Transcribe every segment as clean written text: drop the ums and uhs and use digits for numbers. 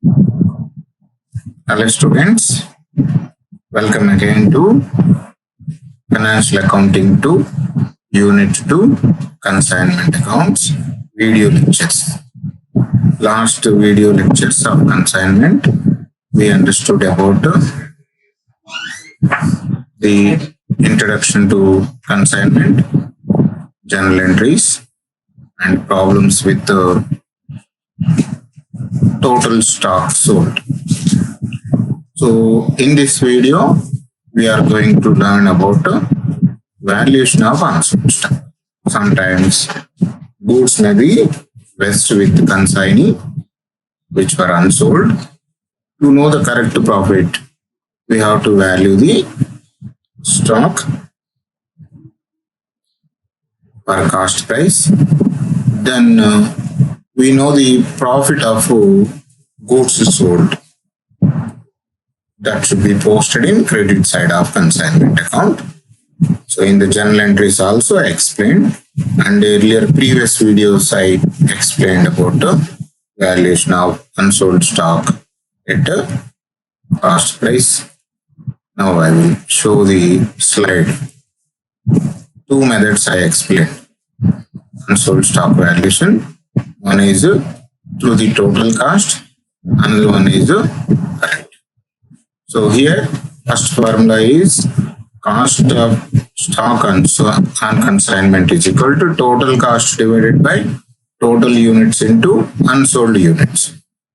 Hello students, welcome again to Financial Accounting 2, Unit 2, Consignment Accounts, video lectures. Last video lectures of consignment, we understood about the introduction to consignment, journal entries, and problems with total stock sold. So in this video, we are going to learn about valuation of unsold stock. Sometimes goods may be vested with consignee, which were unsold. To know the correct profit, we have to value the stock per cost price. Then we know the profit of goods sold. That should be posted in credit side of consignment account. So in the journal entries also I explained, and earlier previous videos I explained about the valuation of unsold stock at cost price. Now I will show the slide. Two methods I explained. Unsold stock valuation. One is through the total cost, another one is current. So here, first formula is cost of stock on consignment is equal to total cost divided by total units into unsold units.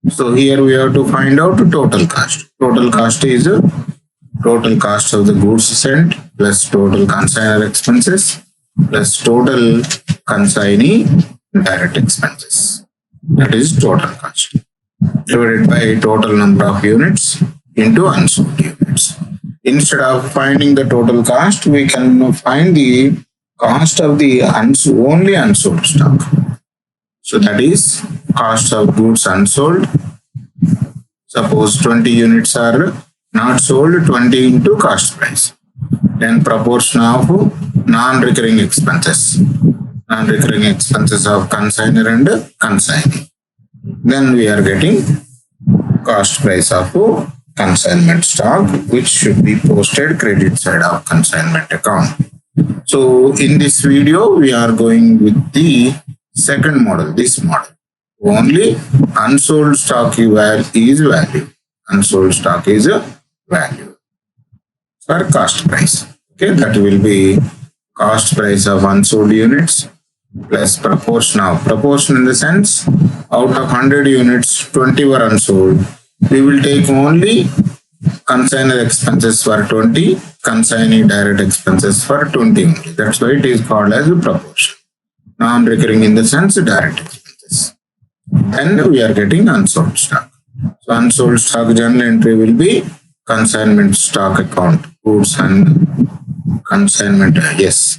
So here we have to find out total cost. Total cost is total cost of the goods sent plus total consignor expenses plus total consignee direct expenses. That is total cost divided by total number of units into unsold units. Instead of finding the total cost, we can find the cost of the only unsold stock. So that is cost of goods unsold. Suppose 20 units are not sold, 20 into cost price. Then proportion of non-recurring expenses. Non-recurring expenses of consignor and consignee. Then we are getting cost price of consignment stock, which should be posted credit side of consignment account. So in this video, we are going with the second model, this model. Only unsold stock is value. Unsold stock is a value for cost price. Okay, that will be cost price of unsold units plus proportion in the sense out of 100 units, 20 were unsold. We will take only consignor expenses for 20, consignee direct expenses for 20 only. That's why it is called as a proportion. Non-recurring in the sense direct expenses. And we are getting unsold stock. So unsold stock journal entry will be consignment stock account, goods and consignment, yes.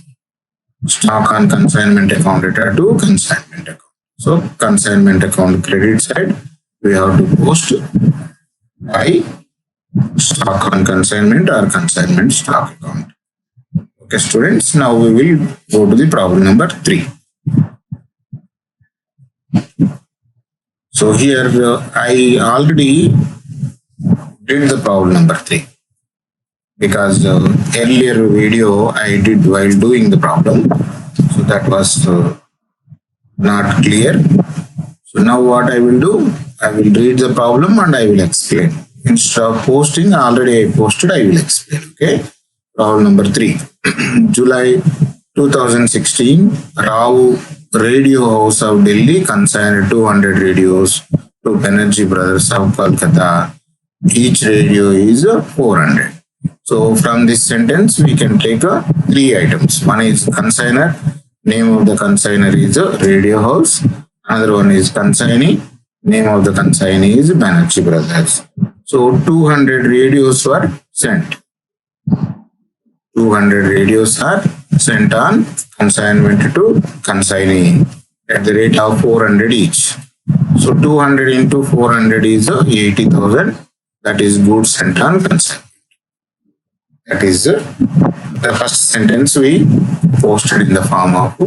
Stock on consignment account data to consignment account. So consignment account credit side, we have to post by stock on consignment or consignment stock account. Okay, students, now we will go to the problem number 3. So here I already did the problem number 3 because earlier video I did while doing the problem. So that was not clear. So now what I will do, I will read the problem and I will explain. Instead of posting, already I posted, I will explain. Okay. Problem number 3. July 2016, Rao Radio House of Delhi consigned 200 radios to Banerjee Brothers of Kolkata. Each radio is 400. So from this sentence, we can take 3 items. One is consignor. Name of the consignor is Radio House. Another one is consignee. Name of the consignee is Banerjee Brothers. So 200 radios were sent. 200 radios are sent on consignment to consignee at the rate of 400 each. So 200 into 400 is 80,000. That is goods sent on consignment. That is the first sentence we posted in the form of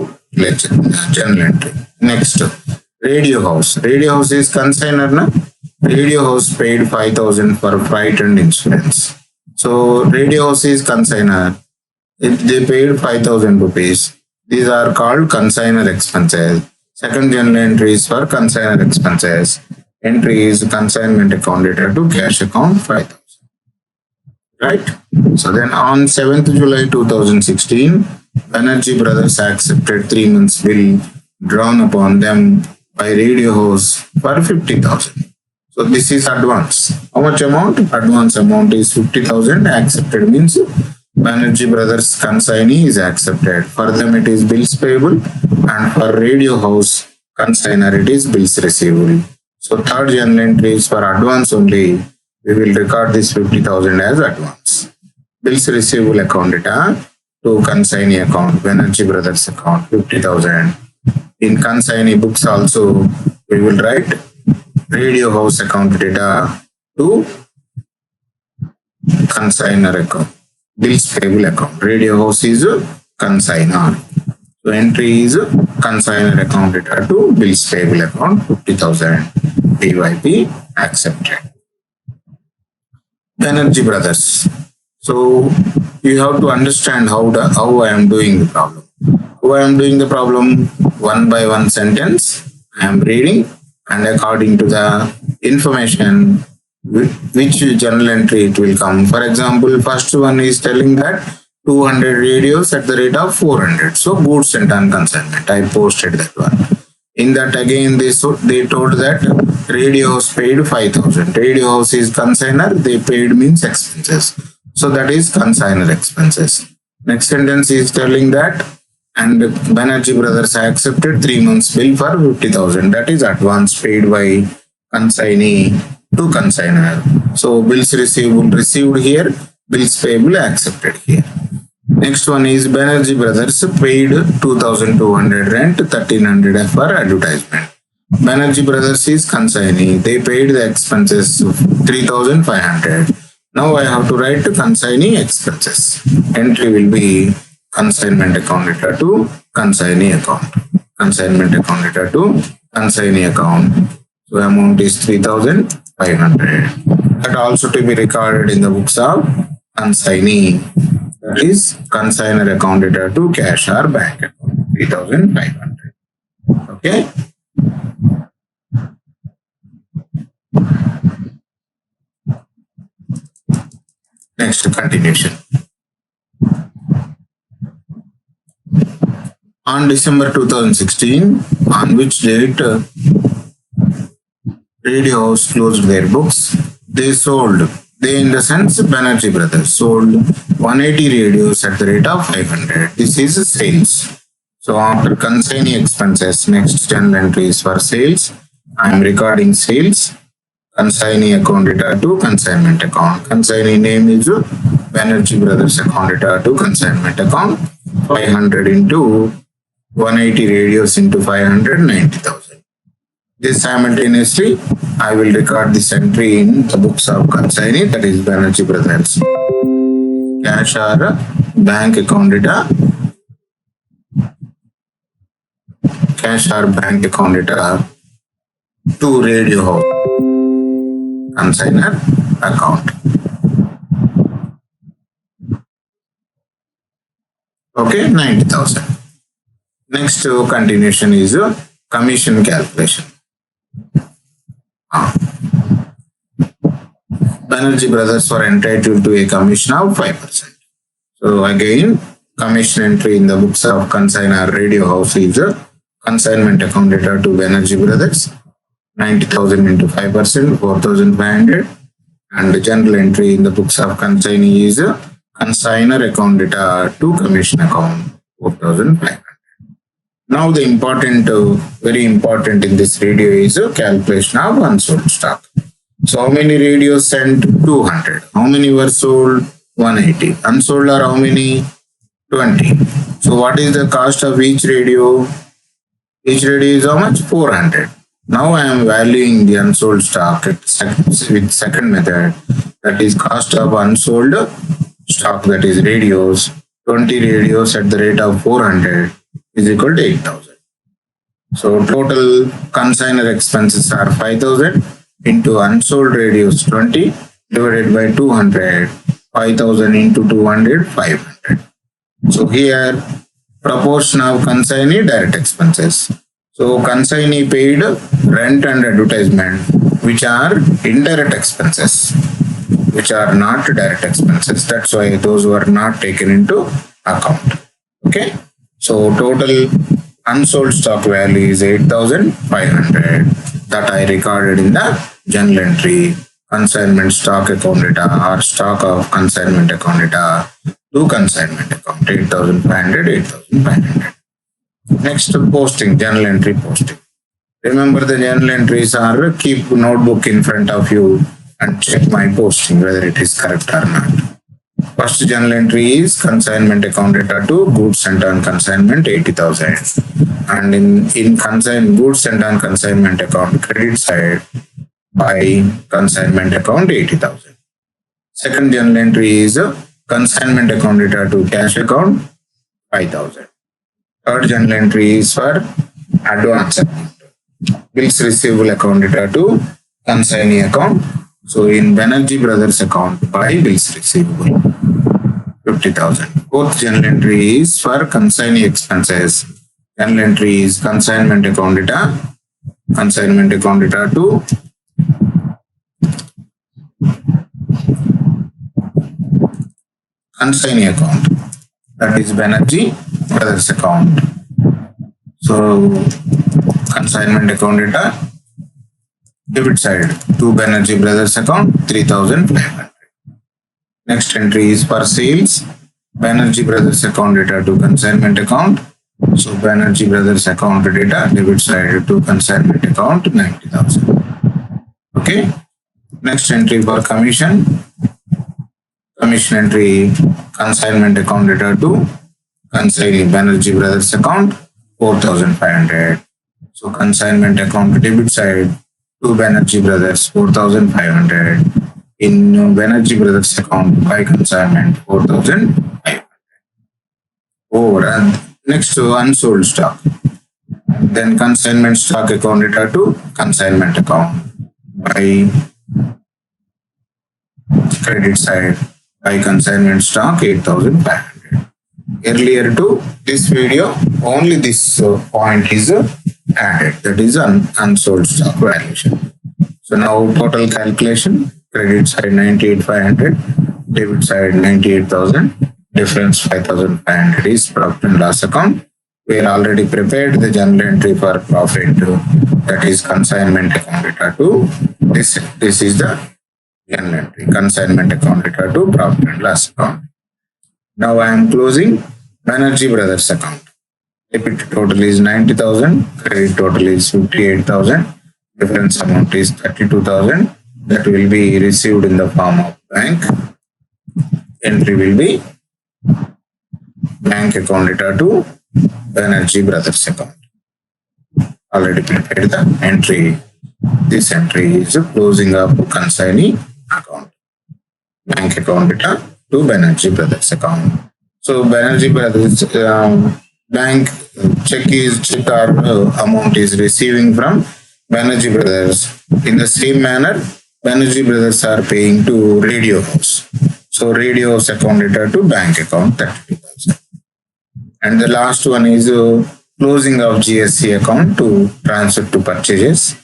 journal entry. Next, radio house. Radio house is consignor, na? Radio house paid 5,000 for freight and insurance. So radio house is consigner. They paid 5,000 rupees. These are called consigner expenses. Second journal entry is for consigner expenses. Entry is consignment account data to cash account 5,000. Right? So then on 7th July 2016, Banerjee Brothers accepted 3 months bill drawn upon them by radio house for 50,000. So this is advance. How much amount? Advance amount is 50,000. Accepted means Banerjee Brothers consignee is accepted. For them it is bills payable, and for radio house consigner it is bills receivable. So third journal entry is for advance only. We will record this 50,000 as advance. Bills receivable account data to consignee account, Banerjee Brothers account 50,000. In consignee books also we will write radio house account data to consigner account, bills payable account. Radio house is consigner. So entry is consigner account data to bills payable account 50,000. PYP accepted. Banerjee Brothers. So you have to understand how I am doing the problem. How I am doing the problem, one by one sentence I am reading, and according to the information which journal entry it will come. For example, first one is telling that 200 radios at the rate of 400. So goods sent on consignment. I posted that one. In that again they told that radio house paid 5,000. Radio house is consigner. They paid means expenses. So that is consigner expenses. Next sentence is telling that and Banerjee Brothers accepted 3 months bill for 50,000. That is advance paid by consignee to consigner. So bills received here, bills payable accepted here. Next one is Banerjee Brothers paid 2,200 rent, 1,300 for advertisement. Banerjee Brothers is consignee. They paid the expenses of 3,500. Now I have to write consignee expenses. Entry will be consignment account data to consignee account. Consignment account data to consignee account. So amount is 3,500. That also to be recorded in the books of consignee. That is consigner account data to cash or bank account 3,500. Okay. Next continuation. On December 2016, on which date radio house closed their books, they in the sense Banerjee Brothers sold 180 radios at the rate of 500. This is sales. So after consignee expenses, next journal entry is for sales. I am recording sales. Consignee account data to consignment account. Consignee name is Banerjee Brothers account data to consignment account. 500 into 180 radios into 500, 90,000. This simultaneously, I will record this entry in the books of consignee, that is Banerjee Brothers. Cash or bank account data. Cash or bank account data to radio house. Consigner account. Okay, 90,000. Next continuation is commission calculation. Banerjee Brothers were entitled to a commission of 5%. So again, commission entry in the books of consigner radio house is consignment account data to Banerjee Brothers. 90,000 into 5%, 4,500. And the journal entry in the books of consignee is consigner account data to commission account 4,500. Now the very important in this radio is calculation of unsold stock. So how many radios sent? 200. How many were sold? 180. Unsold are how many? 20. So what is the cost of each radio? Each radio is how much? 400. Now I am valuing the unsold stock with second method, that is cost of unsold stock, that is radios. 20 radios at the rate of 400 is equal to 8,000. So total consigner expenses are 5,000. into unsold radios 20 divided by 200, 5,000 into 200, 500. So here proportion of consignee direct expenses. So consignee paid rent and advertisement, which are indirect expenses, which are not direct expenses. That's why those were not taken into account. Okay. So total unsold stock value is 8,500 that I recorded in the journal entry. Consignment stock account data or stock of consignment account data to consignment account 8,500, 8,500. Next, posting, journal entry posting. Remember the journal entries are keep notebook in front of you and check my posting whether it is correct or not. First journal entry is consignment account data to goods sent on consignment 80,000. And in goods sent on consignment account credit side by consignment account 80,000. Second journal entry is consignment account data to cash account 5,000. Third journal entry is for advance account. Bills receivable account data to consignee account. So in Banerjee Brothers account by bills receivable 50,000. Fourth journal entry is for consignee expenses. Journal entry is consignment account data to consignee account, that is Banerjee Brothers account. So consignment account data debit side to Banerjee Brothers account 3,500. Next entry is for sales, Banerjee Brothers account data to consignment account. So Banerjee Brothers account data debit side to consignment account 90,000. Okay. Next entry for commission entry, consignment account data to consignee Banerjee Brothers account 4,500. So consignment account debit side to Banerjee Brothers 4,500. In Banerjee Brothers account by consignment 4,500. Over. And next to unsold stock. Then consignment stock account data to consignment account by credit side by consignment stock 8,500. Earlier to this video, only this point is added, that is unsold stock valuation. So now total calculation, credit side 98,500, debit side 98,000, difference 5,500 is profit and loss account. We are already prepared the journal entry for profit, that is consignment account data to this is the journal entry, consignment account data to profit and loss account. Now I am closing Banerjee Brothers account. Debit total is 90,000, credit total is 58,000, difference amount is 32,000. That will be received in the form of bank. Entry will be bank account data to Banerjee Brothers account. Already prepared the entry. This entry is closing of consignee account. Bank account data to Banerjee Brothers account. So Banerjee Brothers bank check or amount is receiving from Banerjee Brothers. In the same manner, Banerjee Brothers are paying to Radio House. So Radio House account data to bank account 32,000. And the last one is closing of GSC account to transfer to purchases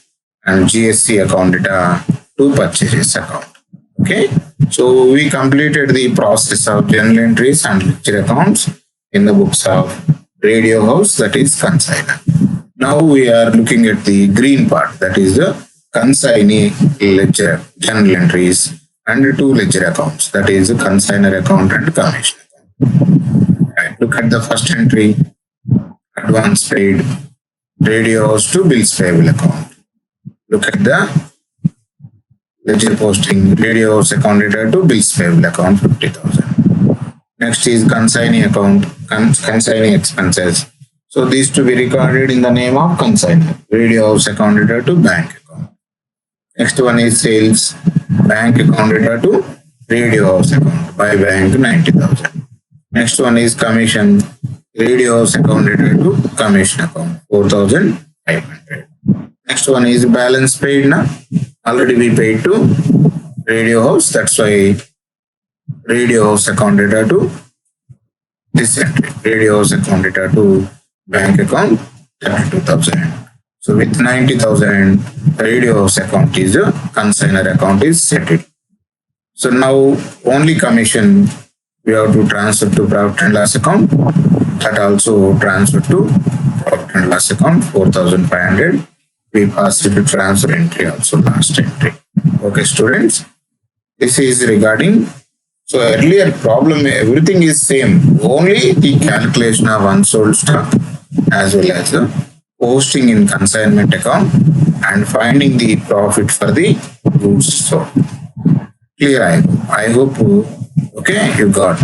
and GSC account data to purchases account. Okay. So we completed the process of journal entries and ledger accounts in the books of Radio House, that is consignor. Now we are looking at the green part, that is the consignee ledger journal entries and two ledger accounts, that is the consignor account and commission account. Right. Look at the first entry, advance paid, Radio House to bills payable account. Look at the ledger posting, Radio House account data to bills payable account 50,000. Next is consignee account, consignee expenses. So these to be recorded in the name of consignor. Radio House account data to bank account. Next one is sales, bank account data to Radio House account by bank 90,000. Next one is commission, Radio House account data to commission account 4,500. Next one is balance paid Already we paid to radio house. That's why radio house account data to this entry. Radio house account data to bank account 32,000. So with 90,000, radio house account is a consignor account is settled. So now only commission we have to transfer to profit and loss account. That also transfer to profit and loss account 4,500. We pass it to transfer entry also last entry. Okay, students. This is regarding. So earlier problem everything is same. Only the calculation of unsold stock as well as the posting in consignment account and finding the profit for the goods sold. Clear, I hope okay, you got.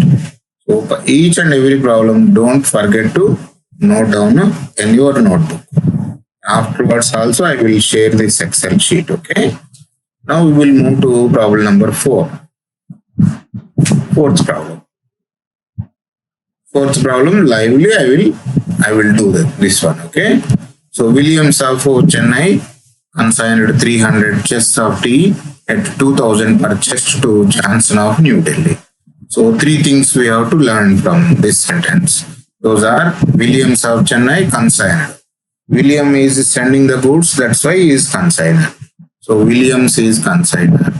So for each and every problem, don't forget to note down in your notebook. Afterwards also I will share this Excel sheet, okay. Now we will move to problem number 4. Fourth problem. Fourth problem, lively, I will do this one, okay. So Williams of Chennai consigned 300 chests of tea at 2,000 per chest to Johnson of New Delhi. So 3 things we have to learn from this sentence. Those are Williams of Chennai consigned. William is sending the goods, that's why he is consigner. So Williams is consigner.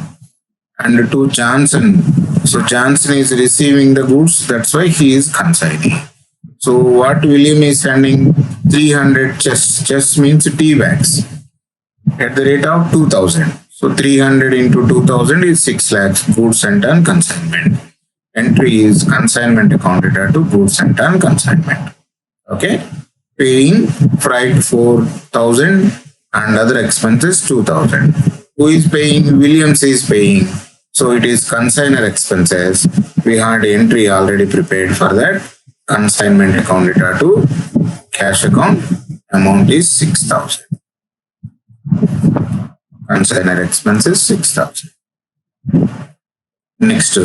And to Johnson, so Johnson is receiving the goods, that's why he is consigning. So what William is sending 300 chests. Chest means tea bags at the rate of 2,000. So 300 into 2,000 is 6 lakhs goods sent on consignment. Entry is consignment account data to goods sent on consignment. Okay. Paying freight 4,000 and other expenses 2,000. Who is paying? Williams is paying. So it is consignor expenses. We had entry already prepared for that. Consignment account data to cash account. Amount is 6,000. Consignor expenses 6,000. Next,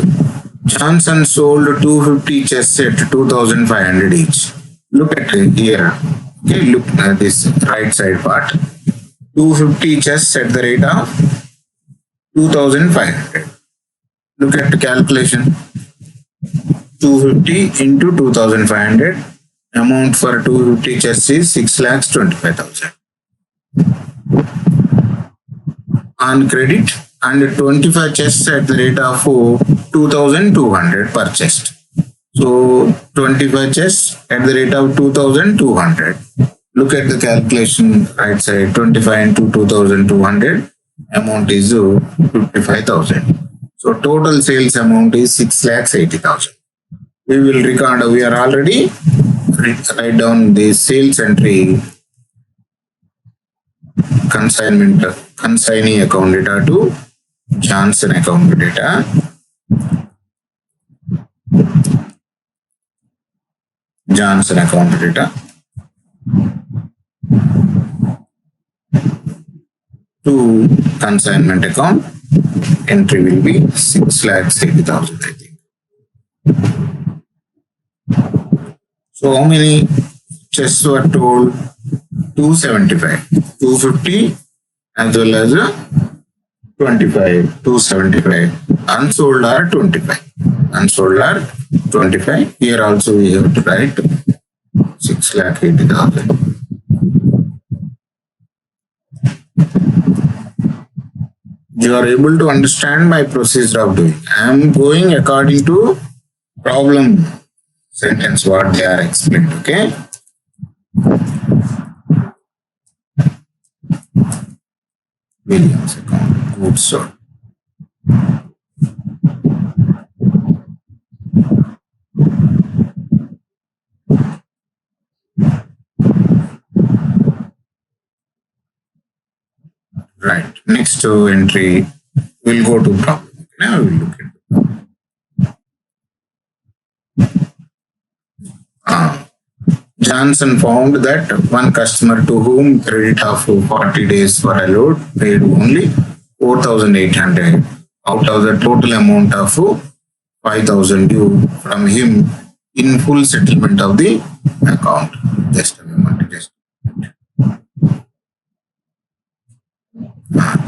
Johnson sold 250 chests at 2,500 each. Look at here. Okay, look at this right side part. 250 chests at the rate of 2,500. Look at the calculation. 250 into 2,500. Amount for 250 chests is 6,25,000. On credit and 25 chests at the rate of 2,200 per chest. So 25 chests at the rate of 2,200. Look at the calculation right side. 25 into 2,200. Amount is 55,000. So total sales amount is 6,80,000. We will record. We are already write down the sales entry. Consignee account data to Johnson account data. Johnson account data to consignment account. Entry will be 6,80,000, I think. So how many chests were told? 275, 250 as well as 25, 275. Unsold are 25. Unsold are 25. Here also we have to write 6,80,000. You are able to understand my procedure of doing. I am going according to problem sentence what they are explained. Okay. Williams account goods sold. Right. Next entry, we'll go to problem. Now we will look at Johnson found that one customer to whom credit of 40 days were allowed paid only 4,800 out of the total amount of 5,000 due from him in full settlement of the account. Just a moment.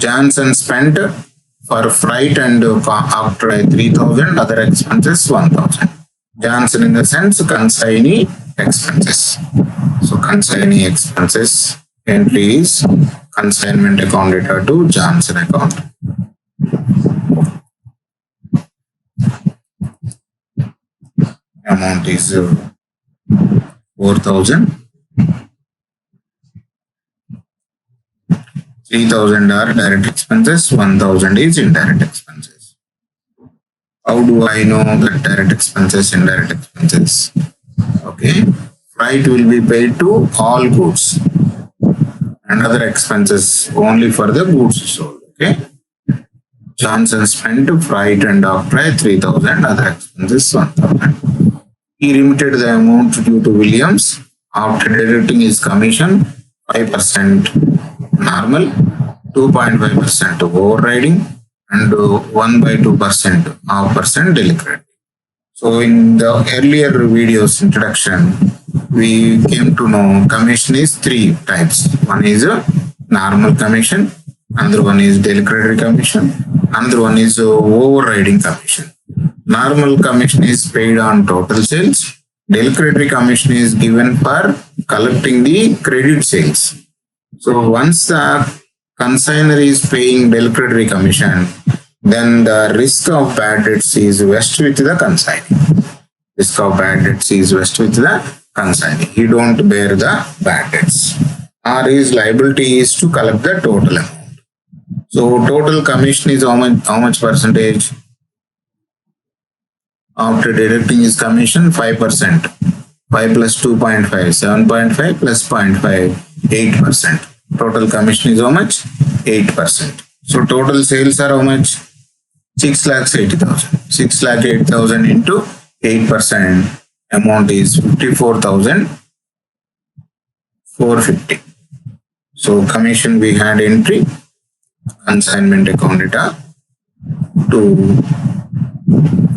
Johnson spent for freight and after 3,000, other expenses 1,000. Johnson in the sense consignee expenses. So consignee expenses entry is consignment account data to Johnson account. Amount is 4,000. 3,000 are direct expenses, 1,000 is indirect expenses. How do I know that direct expenses, indirect expenses? Okay, freight will be paid to all goods and other expenses only for the goods sold. Okay, Johnson spent freight and after 3,000, other expenses 1,000. He remitted the amount due to Williams after deducting his commission 5% normal, 2.5% overriding, and 1/2% half% delinquent. So in the earlier videos introduction, we came to know commission is three types. One is a normal commission, another one is delinquent commission, another one is overriding commission. Normal commission is paid on total sales. Delinquent commission is given for collecting the credit sales. So once the consignor is paying delinquent commission, then the risk of bad debts is vested with the consignee. Risk of bad debts is vested with the consignee. He don't bear the bad debts. Or his liability is to collect the total amount. So total commission is how much percentage? After deducting his commission, 5%. 5 plus 2.5, 7.5 plus 0.5, 8%. Total commission is how much? 8%. So total sales are how much? 6,80,000. 6,08,000 into 8%. Amount is 54,450. So commission we had entry, consignment account data to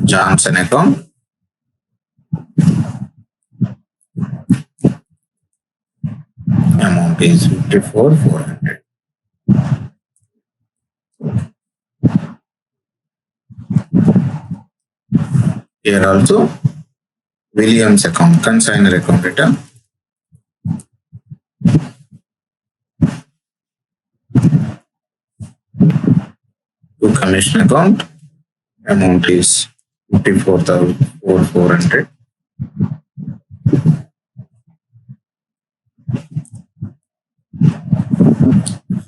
Johnson account. Amount is 54,400. Here also Williams account, consignor account data. To commission account, amount is 54,400.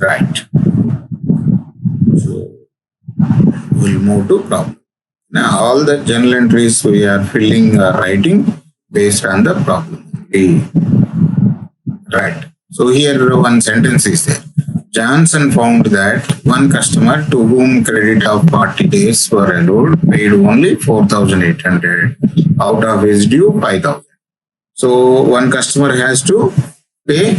Right. So we'll move to problem. Now all the journal entries we are filling or writing based on the problem. Right. So here one sentence is there. Johnson found that one customer to whom credit of 40 days were allowed paid only 4,800 out of his due 5,000. So one customer has to pay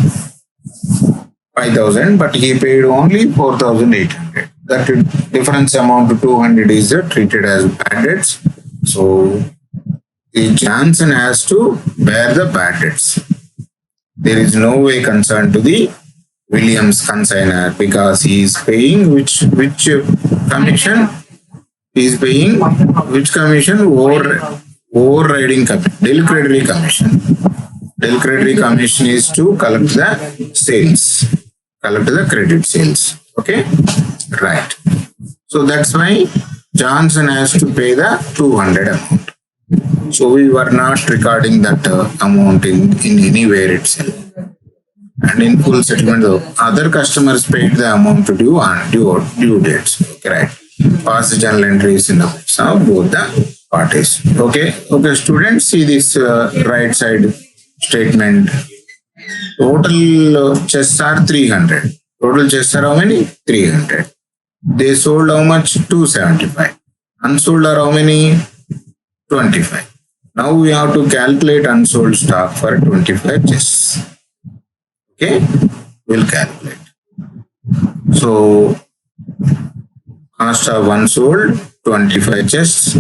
5,000, but he paid only 4,800. That difference amount to 200 is treated as bad debts. So the Johnson has to bear the bad debts. There is no way concerned to the Williams consignor because he is paying which commission? He is paying which commission? Overriding commission, delinquent commission. Delinquent commission is to collect the sales, collect the credit sales. Okay, right. So that's why Johnson has to pay the 200 amount. So we were not recording that amount in anywhere itself. And in full settlement, other customers paid the amount to due on due dates. Okay, right. Pass the journal entries in the books of both the parties. Okay, students, see this right side statement. Total chests are 300. Total chests are how many? 300. They sold how much? 275. Unsold are how many? 25. Now we have to calculate unsold stock for 25 chests. Okay, we'll calculate. So cost of unsold 25 chests.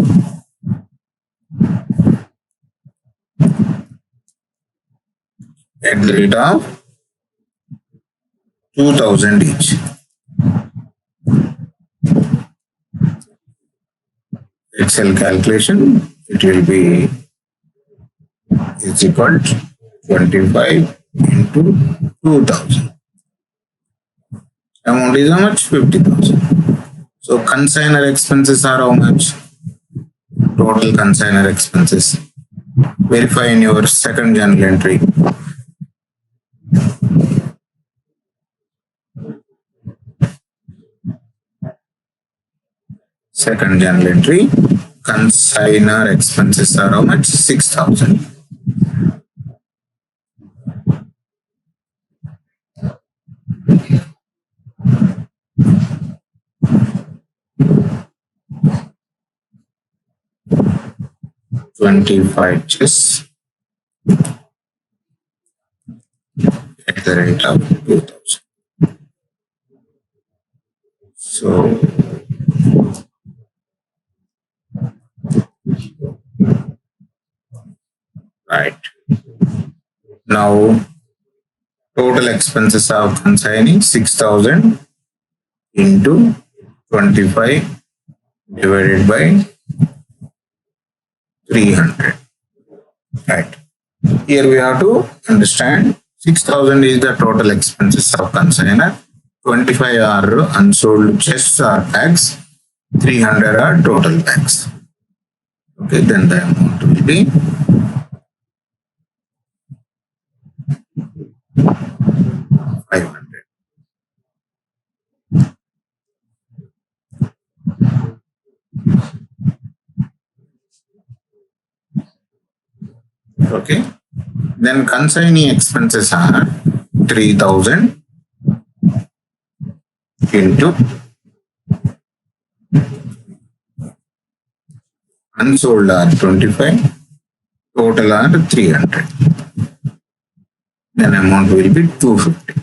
At the rate of 2,000 each. Excel calculation, it will be is equal to 25 into 2000. Amount is how much? 50,000. So consignor expenses are how much? Total consignor expenses. Verify in your second journal entry. Second journal entry. Consignor expenses are how much? 6,000. $25 just at the rate of 2,000. So right now, total expenses of consigning 6,000 into 25 divided by 300. Right. Here we have to understand 6,000 is the total expenses of consignor. 25 are unsold chests or bags. 300 are total bags. Okay, then the amount will be 500. Okay. Then consignee expenses are 3,000 into unsold are 25, total are 300. Then amount will be 250.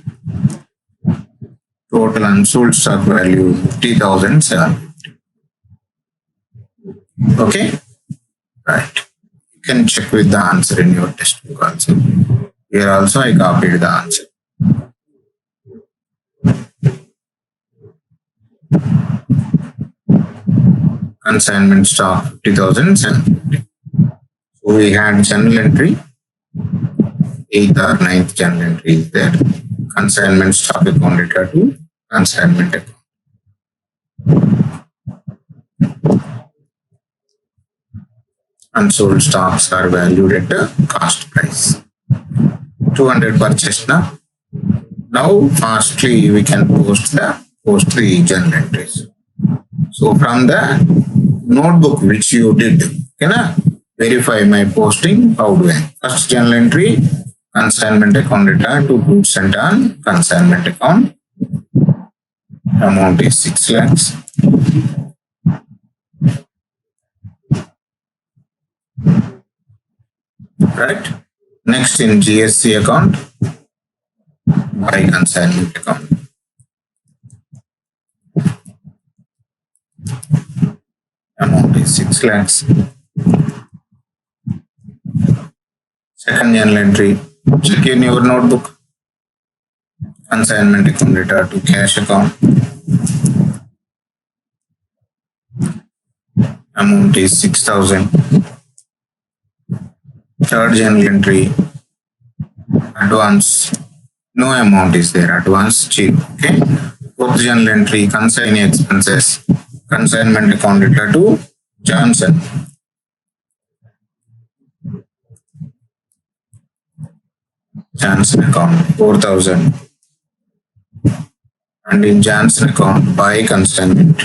Total unsold stock value 50,750. Okay. Right. You can check with the answer in your textbook also. Here also I copied the answer. Consignment stock 50,750. So we had journal entry. 8th or 9th journal entry is there. Consignment stock account data to consignment account. Unsold stocks are valued at a cost price. 200 purchased now. Now fastly we can post the journal entries. So from the notebook which you did, verify my posting. How do I? First journal entry, consignment account data to goods sent on consignment account. Amount is 6 lakhs. Right. Next in GSC account, by consignment account. Amount is 6 lakhs. Second journal entry, check in your notebook. Consignment account data to cash account. Amount is 6,000. Third journal entry, advance. No amount is there. Advance 0. Okay. Fourth journal entry, consignee expenses. Consignment account data to Johnson. Johnson account 4,000. And in Johnson account, by consignment.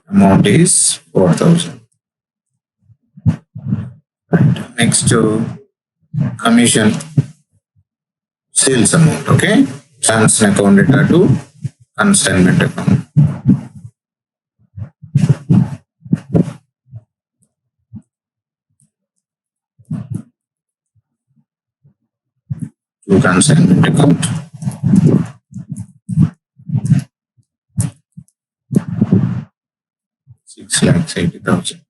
Amount is 4,000. Right. Next to commission, sales amount. Okay. Johnson account data to consignment account. To consignment account. $680,000.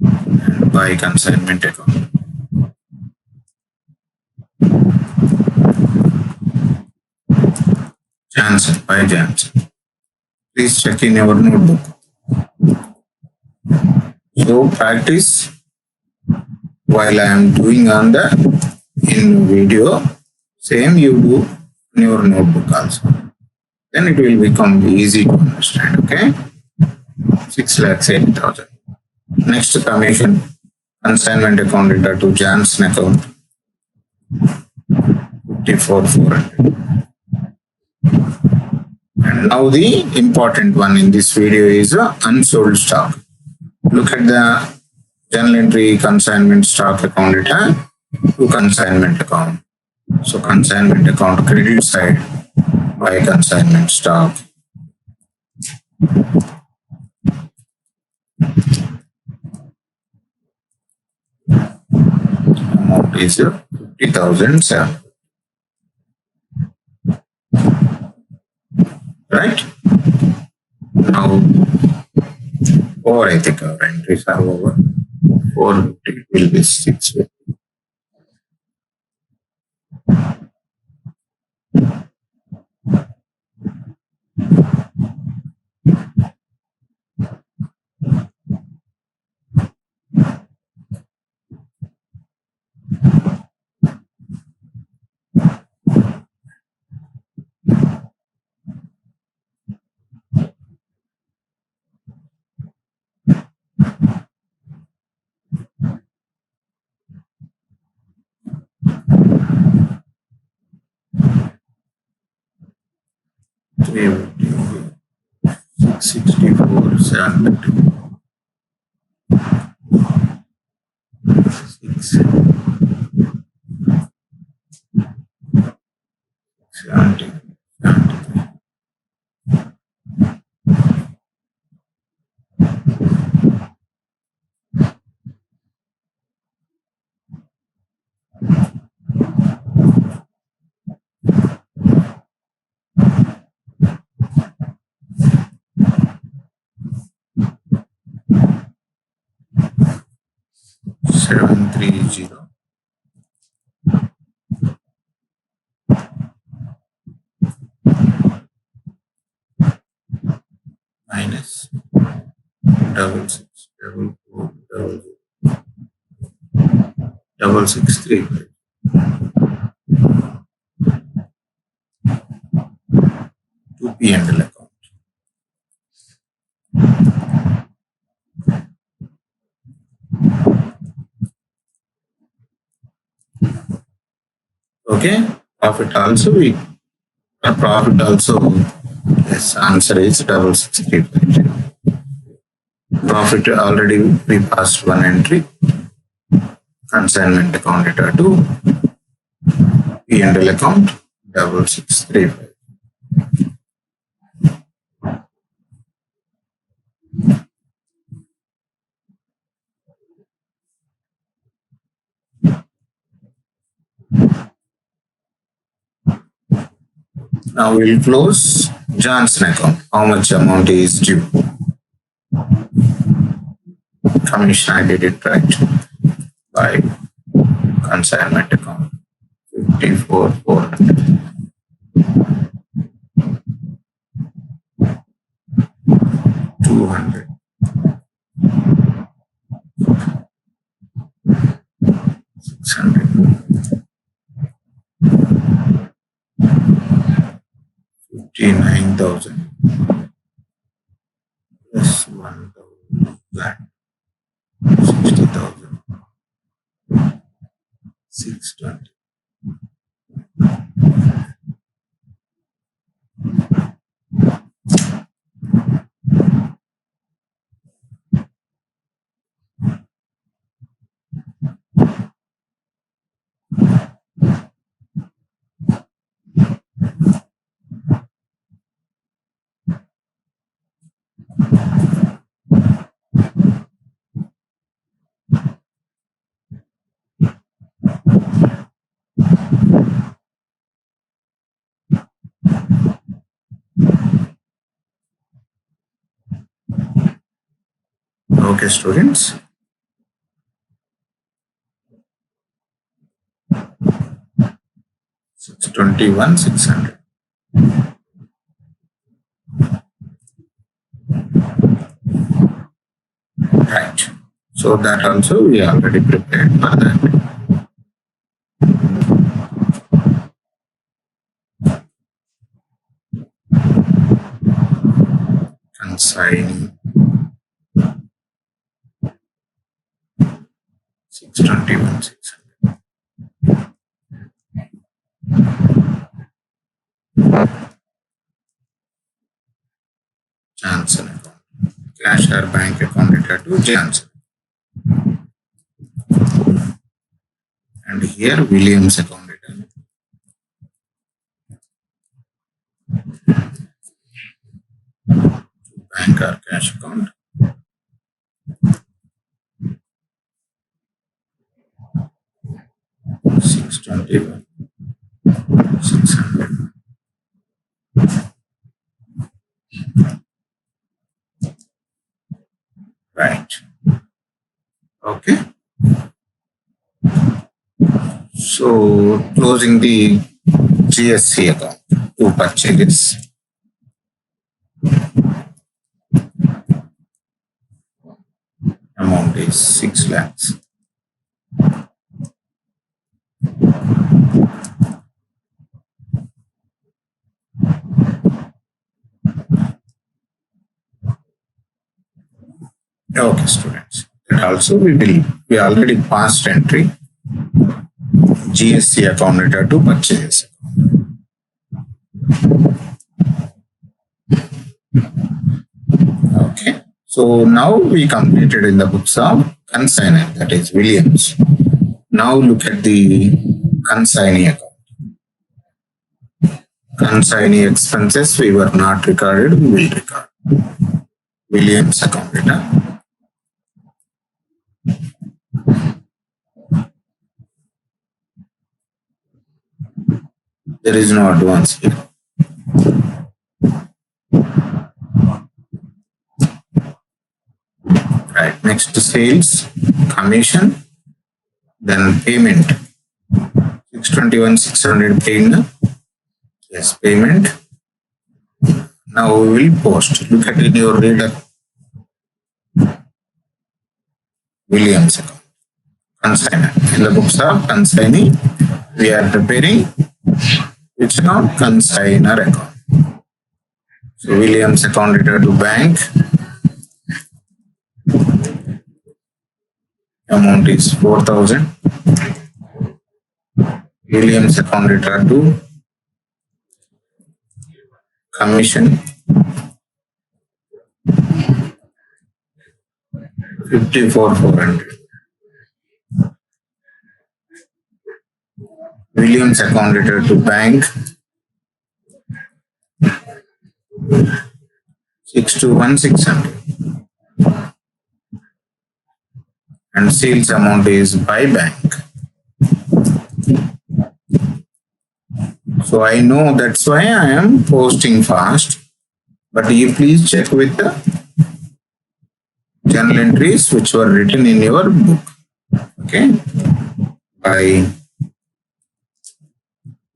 And by consignment account. Jansen, by Jansen. Please check in your notebook. So practice while I am doing on the in video. Same you do in your notebook also. Then it will become easy to understand. Okay, 6,80,000. Next commission consignment account data to Jansen account 54,400. And now the important one in this video is unsold stock. Look at the journal entry consignment stock account data to consignment account. So consignment account credit side by consignment stock. Amount is 50,007. Right? Now, or I think our entries are over. 450 will be 650. Three 664, 750. 70. 730 minus 6664 to P&L account. Okay, profit also yes, answer is 6635. Profit already we passed one entry. Consignment account data to P&L account 6635. Now we'll close Johnson account. How much amount is due? Commission I did it right by consignment account 54,400. 200. 600. 59,000 plus 1,000 that 60,000 620. Okay, students. $621,600. Right. So that also we already prepared for that. Consigning 621 600. Johnson account. Cash or bank account data to Johnson. And here Williams account data. Bank or cash account. 621 600. Right. Okay. So closing the GSC account to purchase. Amount is 6 lakhs. Okay, students. And also we already passed entry GSC account data to purchase. Okay. So now we completed in the books of consignor, that is Williams. Now look at the consignee account. Consignee expenses we were not recorded, we will record. Williams account data. There is no advance here. Right, next to sales, commission, then payment. 621 600 paid. Yes, payment. Now we will post. Look at in your reader. Williams account. Consignor. In the books of consignee, we are preparing which account? Consignor account. So Williams account data to bank. Amount is 4,000. Williams account data to commission 54,400. Williams account data to bank 621 600. And sales amount is by bank. So I know that's why I am posting fast. But you please check with the journal entries which were written in your book. Okay. By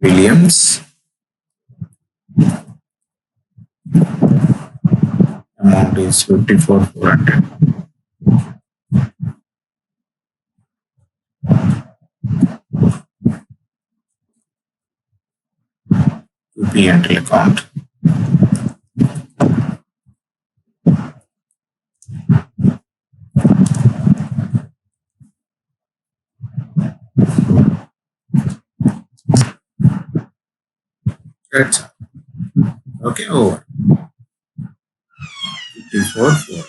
Williams. Amount is 54,400. P&L account. That's okay, over. 54,400.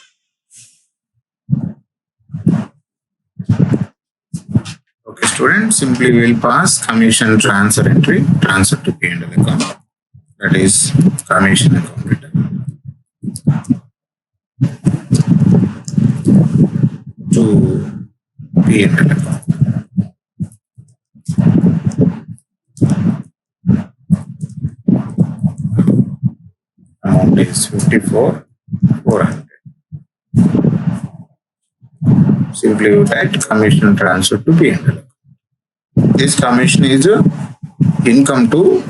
Okay, students, simply we will pass commission transfer entry, transfer to P&L account. That is commission account data. To P&L account. Amount is 54,400. Simply you write commission transfer to P&L. This commission is income to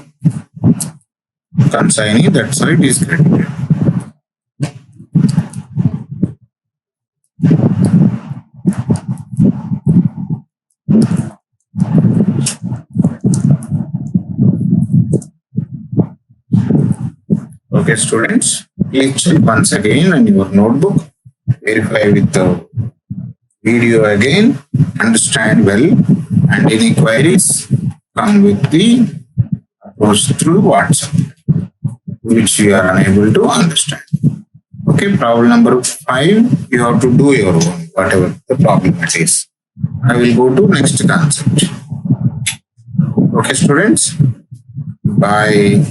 consignee, that's why it is credited. Okay, students, please check once again in your notebook. Verify with the video again. Understand well, and any queries come with the approach through WhatsApp, which you are unable to understand. Okay, problem number 5, you have to do your own, whatever the problem it is. I will go to next concept. Okay, students, bye.